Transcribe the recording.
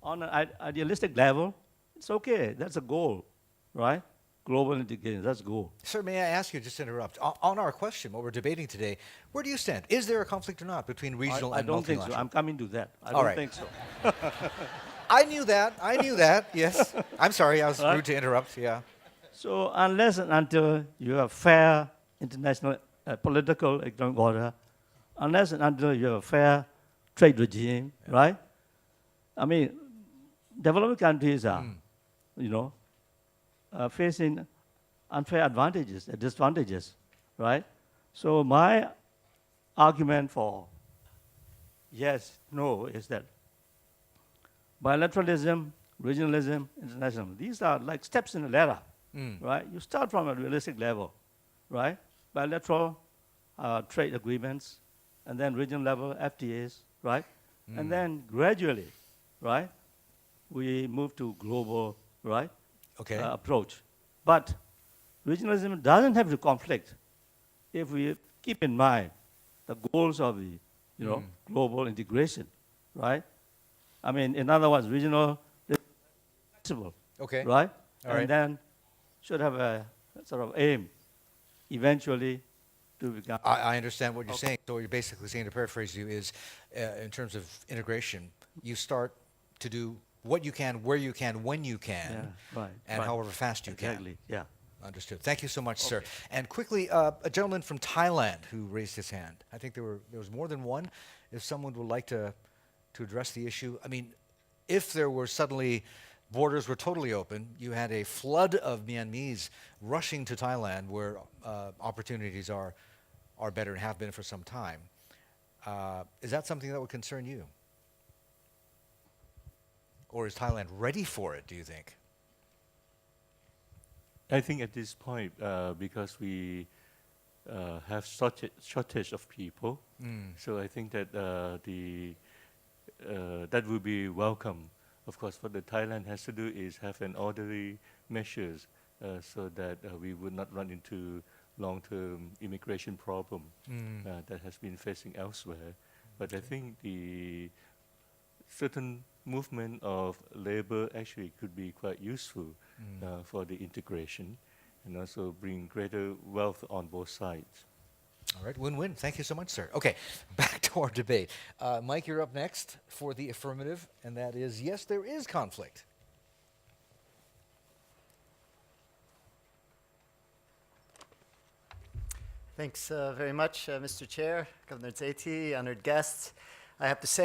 on an idealistic level, it's okay. That's a goal, right? Global integration, that's a goal. Sir, may I ask you, just to interrupt, on our question, what we're debating today, where do you stand? Is there a conflict or not between regional I and don't think so. multilateral? I'm coming to that. I All don't right. think so. I knew that. I knew that. Yes. I'm sorry. I was Right. rude to interrupt. Yeah. So unless and until you have fair international political economic order, unless and until you have a fair trade regime, right? I mean, developing countries are, you know, facing unfair advantages, disadvantages, right? So my argument for yes, no is that bilateralism, regionalism, internationalism, these are like steps in a ladder, right? You start from a realistic level, right? Bilateral trade agreements, and then regional level FTAs, right? And then gradually, right, we move to global, right, Okay. approach. But regionalism doesn't have to conflict if we keep in mind the goals of the, global integration, right? I mean, in other words, regional is flexible, Okay. right? All And right. then should have a sort of aim eventually to become. I understand what you're saying. So what you're basically saying, to paraphrase you, is in terms of integration, you start to do what you can, where you can, when you can, Yeah, right. and right. however fast you can. Exactly, yeah. Understood. Thank you so much, sir. Okay. And quickly, a gentleman from Thailand who raised his hand. I think there was more than one. If someone would like to address the issue, I mean, if there were suddenly borders were totally open, you had a flood of Myanmars rushing to Thailand, where opportunities are better and have been for some time. Is that something that would concern you? Or is Thailand ready for it, do you think? I think at this point, because we have shortage of people, so I think that that will be welcome. Of course, what the Thailand has to do is have an orderly measures so that we would not run into long-term immigration problem that has been facing elsewhere. But I think the certain movement of labor actually could be quite useful for the integration and also bring greater wealth on both sides. All right, win-win. Thank you so much, sir. Okay, back to our debate. Mike, you're up next for the affirmative, and that is, yes, there is conflict. Thanks very much, Mr. Chair, Governor Zaiti, honored guests. I have to say,